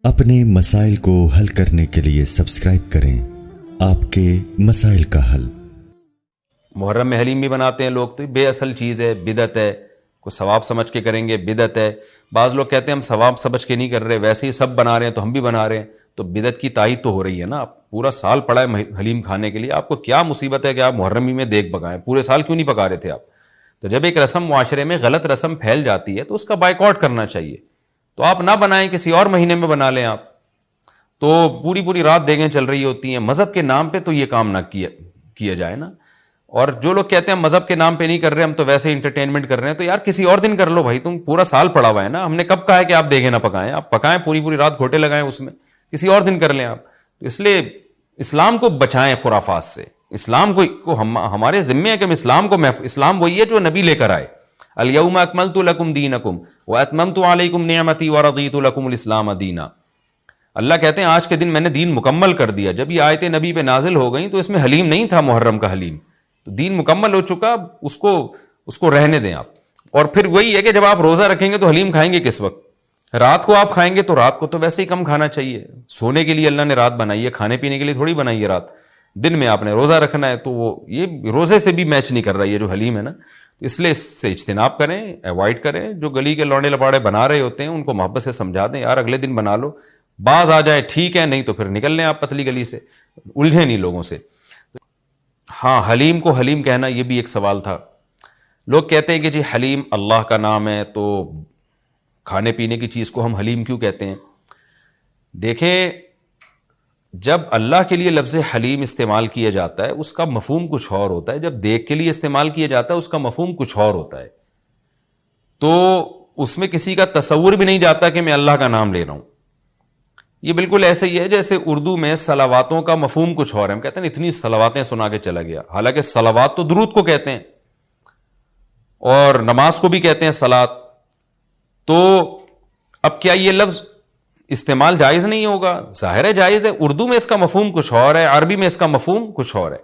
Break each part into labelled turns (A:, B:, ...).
A: اپنے مسائل کو حل کرنے کے لیے سبسکرائب کریں آپ کے مسائل کا حل۔
B: محرم میں حلیم بھی بناتے ہیں لوگ، تو بے اصل چیز ہے، بدعت ہے، کوئی ثواب سمجھ کے کریں گے بدعت ہے۔ بعض لوگ کہتے ہیں ہم ثواب سمجھ کے نہیں کر رہے، ویسے ہی سب بنا رہے ہیں تو ہم بھی بنا رہے ہیں، تو بدعت کی تائید تو ہو رہی ہے نا۔ آپ پورا سال پڑا ہے حلیم کھانے کے لیے، آپ کو کیا مصیبت ہے کہ آپ محرم ہی میں دیگ پکائیں؟ پورے سال کیوں نہیں پکا رہے تھے آپ؟ تو جب ایک رسم معاشرے میں غلط رسم پھیل جاتی ہے تو اس کا بائیکاٹ کرنا چاہیے، تو آپ نہ بنائیں، کسی اور مہینے میں بنا لیں آپ۔ تو پوری رات دیگیں چل رہی ہوتی ہیں، مذہب کے نام پہ تو یہ کام نہ کیا جائے نا۔ اور جو لوگ کہتے ہیں ہم مذہب کے نام پہ نہیں کر رہے، ہم تو ویسے انٹرٹینمنٹ کر رہے ہیں، تو یار کسی اور دن کر لو بھائی، تم پورا سال پڑا ہوا ہے نا۔ ہم نے کب کہا ہے کہ آپ دیگیں نہ پکائیں؟ آپ پکائیں، پوری رات گھوٹے لگائیں اس میں، کسی اور دن کر لیں آپ۔ تو اس لیے اسلام کو بچائیں خرافات سے، اسلام کو ہمارے ذمے ہے کہ ہم اسلام کو اسلام وہی ہے جو نبی لے کر آئے۔ الیوم اکملت لکم دینکم واتممت علیکم نعمتی ورضیت لکم الاسلام دینا۔ اللہ کہتے ہیں آج کے دن میں نے دین مکمل کر دیا۔ جب یہ آیتیں نبی پہ نازل ہو گئیں تو اس میں حلیم نہیں تھا، محرم کا حلیم، تو دین مکمل ہو چکا، اس کو رہنے دیں آپ۔ اور پھر وہی ہے کہ جب آپ روزہ رکھیں گے تو حلیم کھائیں گے کس وقت؟ رات کو آپ کھائیں گے تو رات کو تو ویسے ہی کم کھانا چاہیے، سونے کے لیے اللہ نے رات بنائی ہے، کھانے پینے کے لیے تھوڑی بنائی ہے رات۔ دن میں آپ نے روزہ رکھنا ہے، تو وہ یہ روزے سے بھی میچ نہیں کر رہا ہے یہ جو حلیم ہے نا۔ اس لیے اس سے اجتناب کریں، ایوائڈ کریں۔ جو گلی کے لونڈے لپاڑے بنا رہے ہوتے ہیں ان کو محبت سے سمجھا دیں، یار اگلے دن بنا لو، باز آ جائے ٹھیک ہے، نہیں تو پھر نکل لیں آپ پتلی گلی سے، الجھے نہیں لوگوں سے۔ ہاں، حلیم کو حلیم کہنا یہ بھی ایک سوال تھا۔ لوگ کہتے ہیں کہ جی حلیم اللہ کا نام ہے تو کھانے پینے کی چیز کو ہم حلیم کیوں کہتے ہیں؟ دیکھیں، جب اللہ کے لیے لفظ حلیم استعمال کیا جاتا ہے اس کا مفہوم کچھ اور ہوتا ہے، جب دیکھ کے لیے استعمال کیا جاتا ہے اس کا مفہوم کچھ اور ہوتا ہے۔ تو اس میں کسی کا تصور بھی نہیں جاتا کہ میں اللہ کا نام لے رہا ہوں۔ یہ بالکل ایسے ہی ہے جیسے اردو میں صلواتوں کا مفہوم کچھ اور ہے، ہم کہتے ہیں اتنی صلواتیں سنا کے چلا گیا، حالانکہ صلوات تو درود کو کہتے ہیں، اور نماز کو بھی کہتے ہیں صلات۔ تو اب کیا یہ لفظ استعمال جائز نہیں ہوگا؟ ظاہر ہے جائز ہے، اردو میں اس کا مفہوم کچھ اور ہے، عربی میں اس کا مفہوم کچھ اور ہے،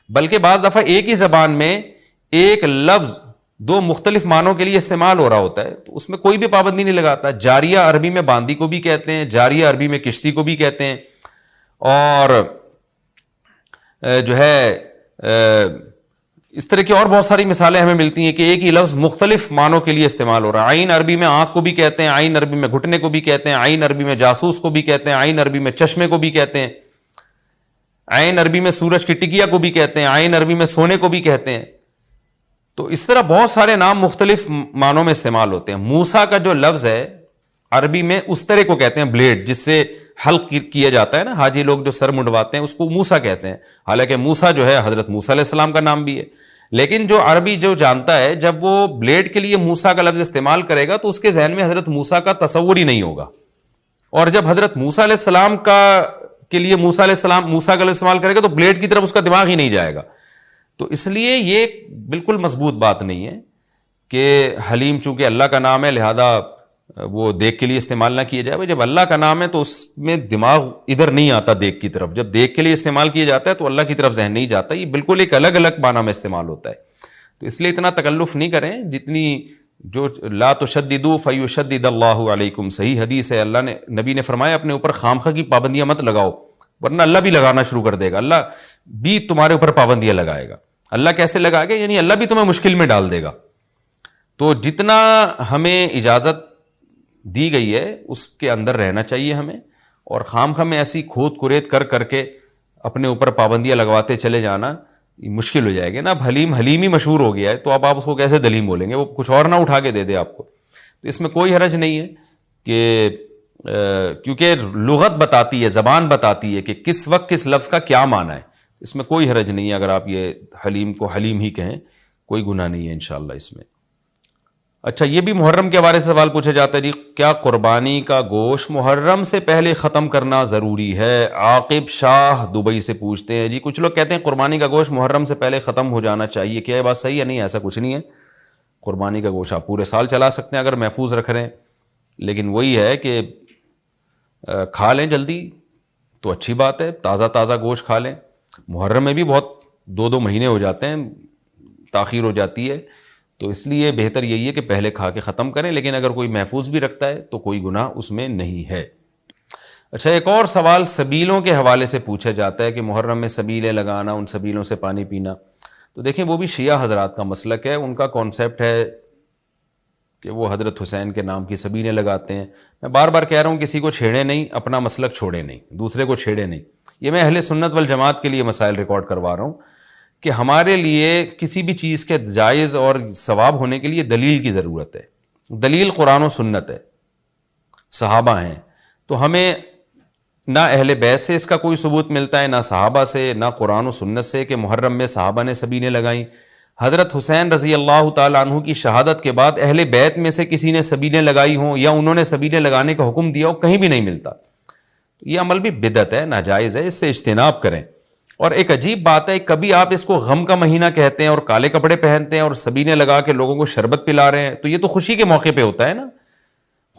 B: بلکہ بعض دفعہ ایک ہی زبان میں ایک لفظ دو مختلف معنوں کے لیے استعمال ہو رہا ہوتا ہے، تو اس میں کوئی بھی پابندی نہیں لگاتا۔ جاریہ عربی میں باندی کو بھی کہتے ہیں، جاریہ عربی میں کشتی کو بھی کہتے ہیں، اور جو ہے اس طرح کی اور بہت ساری مثالیں ہمیں ملتی ہیں کہ ایک ہی لفظ مختلف معنوں کے لیے استعمال ہو رہا ہے۔ عین عربی میں آنکھ کو بھی کہتے ہیں، عین عربی میں گھٹنے کو بھی کہتے ہیں، عین عربی میں جاسوس کو بھی کہتے ہیں، عین عربی میں چشمے کو بھی کہتے ہیں، عین عربی میں سورج کی ٹکیا کو بھی کہتے ہیں، عین عربی میں سونے کو بھی کہتے ہیں۔ تو اس طرح بہت سارے نام مختلف معنوں میں استعمال ہوتے ہیں۔ موسیٰ کا جو لفظ ہے عربی میں استرے کو کہتے ہیں، بلیڈ جس سے حلق کیا جاتا ہے نا، حاجی لوگ جو سر منڈواتے ہیں اس کو موسیٰ کہتے ہیں، حالانکہ موسیٰ جو ہے حضرت موسیٰ علیہ السلام کا نام بھی ہے۔ لیکن جو عربی جو جانتا ہے جب وہ بلیڈ کے لیے موسیٰ کا لفظ استعمال کرے گا تو اس کے ذہن میں حضرت موسیٰ کا تصور ہی نہیں ہوگا، اور جب حضرت موسیٰ علیہ السلام کے لیے موسیٰ کا لفظ استعمال کرے گا تو بلیڈ کی طرف اس کا دماغ ہی نہیں جائے گا۔ تو اس لیے یہ بالکل مضبوط بات نہیں ہے کہ حلیم چونکہ اللہ کا نام ہے لہذا وہ دیکھ کے لیے استعمال نہ کیا جائے۔ جب اللہ کا نام ہے تو اس میں دماغ ادھر نہیں آتا دیکھ کی طرف، جب دیکھ کے لیے استعمال کیا جاتا ہے تو اللہ کی طرف ذہن نہیں جاتا، یہ بالکل ایک الگ الگ معنی میں استعمال ہوتا ہے۔ تو اس لیے اتنا تکلف نہیں کریں، جتنی جو لا تشددوا فیشدد اللہ علیکم، صحیح حدیث ہے، اللہ نے نبی نے فرمایا اپنے اوپر خامخواہ کی پابندیاں مت لگاؤ، ورنہ اللہ بھی لگانا شروع کر دے گا، اللہ بھی تمہارے اوپر پابندیاں لگائے گا۔ اللہ کیسے لگائے گا؟ یعنی اللہ بھی تمہیں مشکل میں ڈال دے گا۔ تو جتنا ہمیں اجازت دی گئی ہے اس کے اندر رہنا چاہیے ہمیں، اور خام میں ایسی کھود کرید کر کے اپنے اوپر پابندیاں لگواتے چلے جانا مشکل ہو جائے گی نا۔ اب حلیم ہی مشہور ہو گیا ہے تو اب آپ اس کو کیسے دلیم بولیں گے؟ وہ کچھ اور نہ اٹھا کے دے دے آپ کو۔ تو اس میں کوئی حرج نہیں ہے کہ کیونکہ لغت بتاتی ہے، زبان بتاتی ہے کہ کس وقت کس لفظ کا کیا معنی ہے، اس میں کوئی حرج نہیں ہے اگر آپ یہ حلیم کو حلیم ہی کہیں، کوئی گناہ نہیں ہے انشاءاللہ اس میں۔ اچھا، یہ بھی محرم کے بارے سے سوال پوچھا جاتا ہے جی، کیا قربانی کا گوشت محرم سے پہلے ختم کرنا ضروری ہے؟ عاقب شاہ دبئی سے پوچھتے ہیں جی، کچھ لوگ کہتے ہیں قربانی کا گوشت محرم سے پہلے ختم ہو جانا چاہیے، کیا یہ بات صحیح ہے؟ نہیں، ایسا کچھ نہیں ہے۔ قربانی کا گوشت آپ پورے سال چلا سکتے ہیں اگر محفوظ رکھ رہے ہیں، لیکن وہی ہے کہ کھا لیں جلدی تو اچھی بات ہے، تازہ گوشت کھا لیں۔ محرم میں بھی بہت 2 مہینے ہو جاتے ہیں، تاخیر ہو جاتی ہے، تو اس لیے بہتر یہی ہے کہ پہلے کھا کے ختم کریں، لیکن اگر کوئی محفوظ بھی رکھتا ہے تو کوئی گناہ اس میں نہیں ہے۔ اچھا، ایک اور سوال سبیلوں کے حوالے سے پوچھا جاتا ہے کہ محرم میں سبیلیں لگانا، ان سبیلوں سے پانی پینا. تو دیکھیں وہ بھی شیعہ حضرات کا مسلک ہے، ان کا کانسیپٹ ہے کہ وہ حضرت حسین کے نام کی سبیلیں لگاتے ہیں. میں بار بار کہہ رہا ہوں کسی کو چھیڑے نہیں، اپنا مسلک چھوڑے نہیں، دوسرے کو چھیڑے نہیں. یہ میں اہل سنت والجماعت کے لیے مسائل ریکارڈ کروا رہا ہوں کہ ہمارے لیے کسی بھی چیز کے جائز اور ثواب ہونے کے لیے دلیل کی ضرورت ہے. دلیل قرآن و سنت ہے، صحابہ ہیں. تو ہمیں نہ اہل بیت سے اس کا کوئی ثبوت ملتا ہے، نہ صحابہ سے، نہ قرآن و سنت سے کہ محرم میں صحابہ نے سبیلیں لگائیں. حضرت حسین رضی اللہ تعالیٰ عنہ کی شہادت کے بعد اہل بیت میں سے کسی نے سبیلیں لگائی ہوں یا انہوں نے سبیلیں لگانے کا حکم دیا ہو، کہیں بھی نہیں ملتا. یہ عمل بھی بدعت ہے، ناجائز ہے، اس سے اجتناب کریں. اور ایک عجیب بات ہے، کبھی آپ اس کو غم کا مہینہ کہتے ہیں اور کالے کپڑے پہنتے ہیں اور سبیلیں لگا کے لوگوں کو شربت پلا رہے ہیں. تو یہ تو خوشی کے موقع پہ ہوتا ہے نا،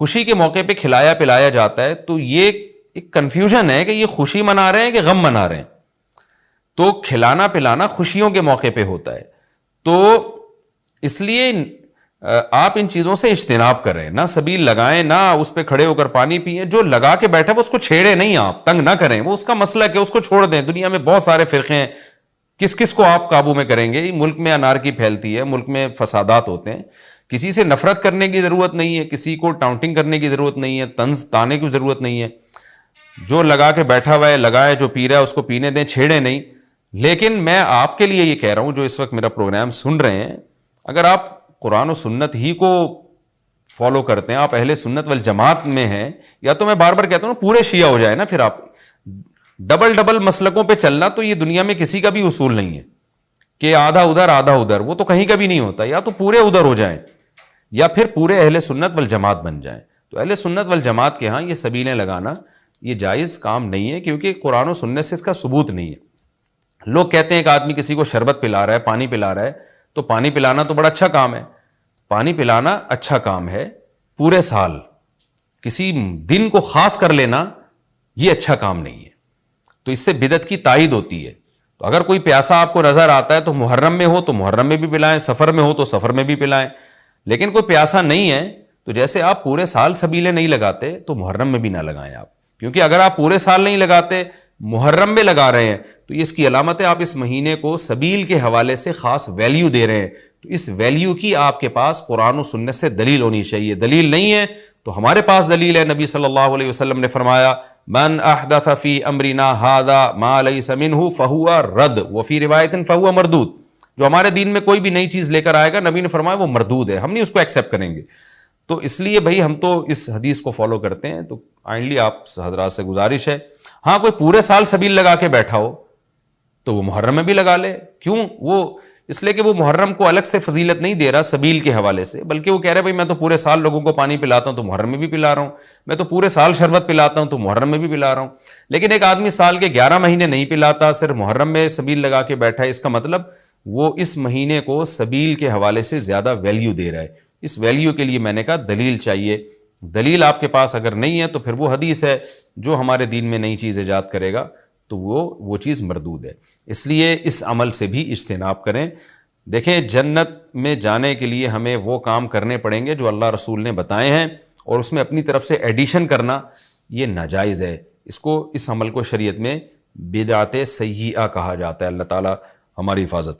B: خوشی کے موقع پہ کھلایا پلایا جاتا ہے. تو یہ ایک کنفیوژن ہے کہ یہ خوشی منا رہے ہیں کہ غم منا رہے ہیں. تو کھلانا پلانا خوشیوں کے موقع پہ ہوتا ہے. تو اس لیے آپ ان چیزوں سے اجتناب کریں، نہ سبیل لگائیں، نہ اس پہ کھڑے ہو کر پانی پئیں. جو لگا کے بیٹھا وہ اس کو چھیڑے نہیں، آپ تنگ نہ کریں، وہ اس کا مسلک ہے، اس کو چھوڑ دیں. دنیا میں بہت سارے فرقے ہیں، کس کس کو آپ قابو میں کریں گے؟ ملک میں انارکی پھیلتی ہے، ملک میں فسادات ہوتے ہیں. کسی سے نفرت کرنے کی ضرورت نہیں ہے، کسی کو ٹاؤنٹنگ کرنے کی ضرورت نہیں ہے، طنز تانے کی ضرورت نہیں ہے. جو لگا کے بیٹھا ہوا ہے لگائے، جو پی رہا ہے اس کو پینے دیں، چھیڑے نہیں. لیکن میں آپ کے لیے یہ کہہ رہا ہوں جو اس وقت میرا پروگرام سن رہے ہیں، اگر آپ قرآن و سنت ہی کو فالو کرتے ہیں، آپ اہل سنت والجماعت میں ہیں، یا تو میں بار بار کہتا ہوں پورے شیعہ ہو جائے نا. پھر آپ ڈبل مسلکوں پہ چلنا تو یہ دنیا میں کسی کا بھی اصول نہیں ہے کہ آدھا ادھر آدھا ادھر، وہ تو کہیں کا بھی نہیں ہوتا. یا تو پورے ادھر ہو جائیں یا پھر پورے اہل سنت والجماعت بن جائیں. تو اہل سنت والجماعت کے ہاں یہ سبیلیں لگانا یہ جائز کام نہیں ہے، کیونکہ قرآن و سنت سے اس کا ثبوت نہیں ہے. لوگ کہتے ہیں کہ آدمی کسی کو شربت پلا رہا ہے، پانی پلا رہا ہے، تو پانی پلانا تو بڑا اچھا کام ہے. پانی پلانا اچھا کام ہے، پورے سال کسی دن کو خاص کر لینا یہ اچھا کام نہیں ہے. تو اس سے بدعت کی تائید ہوتی ہے. تو اگر کوئی پیاسا آپ کو نظر آتا ہے تو محرم میں ہو تو محرم میں بھی پلائیں، سفر میں ہو تو سفر میں بھی پلائیں. لیکن کوئی پیاسا نہیں ہے تو جیسے آپ پورے سال سبیلیں نہیں لگاتے تو محرم میں بھی نہ لگائیں آپ. کیونکہ اگر آپ پورے سال نہیں لگاتے، محرم میں لگا رہے ہیں، تو یہ اس کی علامت ہے آپ اس مہینے کو سبیل کے حوالے سے خاص ویلیو دے رہے ہیں. تو اس ویلیو کی آپ کے پاس قرآن و سنت سے دلیل ہونی چاہیے. دلیل نہیں ہے تو ہمارے پاس دلیل ہے. نبی صلی اللہ علیہ وسلم نے فرمایا من احدث فی امرنا ھذا ما لیس منہ فہو رد وفی روایت فہو مردود. جو ہمارے دین میں کوئی بھی نئی چیز لے کر آئے گا، نبی نے فرمایا وہ مردود ہے، ہم نہیں اس کو ایکسیپٹ کریں گے. تو اس لیے بھائی ہم تو اس حدیث کو فالو کرتے ہیں. تو کائنڈلی آپ حضرات سے گزارش ہے، ہاں کوئی پورے سال سبیل لگا کے بیٹھا ہو تو وہ محرم میں بھی لگا لے. کیوں؟ وہ اس لیے کہ وہ محرم کو الگ سے فضیلت نہیں دے رہا سبیل کے حوالے سے، بلکہ وہ کہہ رہا ہے بھائی میں تو پورے سال لوگوں کو پانی پلاتا ہوں تو محرم میں بھی پلا رہا ہوں، میں تو پورے سال شربت پلاتا ہوں تو محرم میں بھی پلا رہا ہوں. لیکن ایک آدمی سال کے 11 مہینے نہیں پلاتا، صرف محرم میں سبیل لگا کے بیٹھا ہے، اس کا مطلب وہ اس مہینے کو سبیل کے حوالے سے زیادہ ویلیو دے رہا ہے. اس ویلیو کے لیے میں نے کہا دلیل چاہیے. دلیل آپ کے پاس اگر نہیں ہے تو پھر وہ حدیث ہے جو ہمارے دین میں نئی چیز ایجاد کرے گا تو وہ چیز مردود ہے. اس لیے اس عمل سے بھی اجتناب کریں. دیکھیں جنت میں جانے کے لیے ہمیں وہ کام کرنے پڑیں گے جو اللہ رسول نے بتائے ہیں، اور اس میں اپنی طرف سے ایڈیشن کرنا یہ ناجائز ہے. اس عمل کو شریعت میں بدعت سیئہ کہا جاتا ہے. اللہ تعالی ہماری حفاظت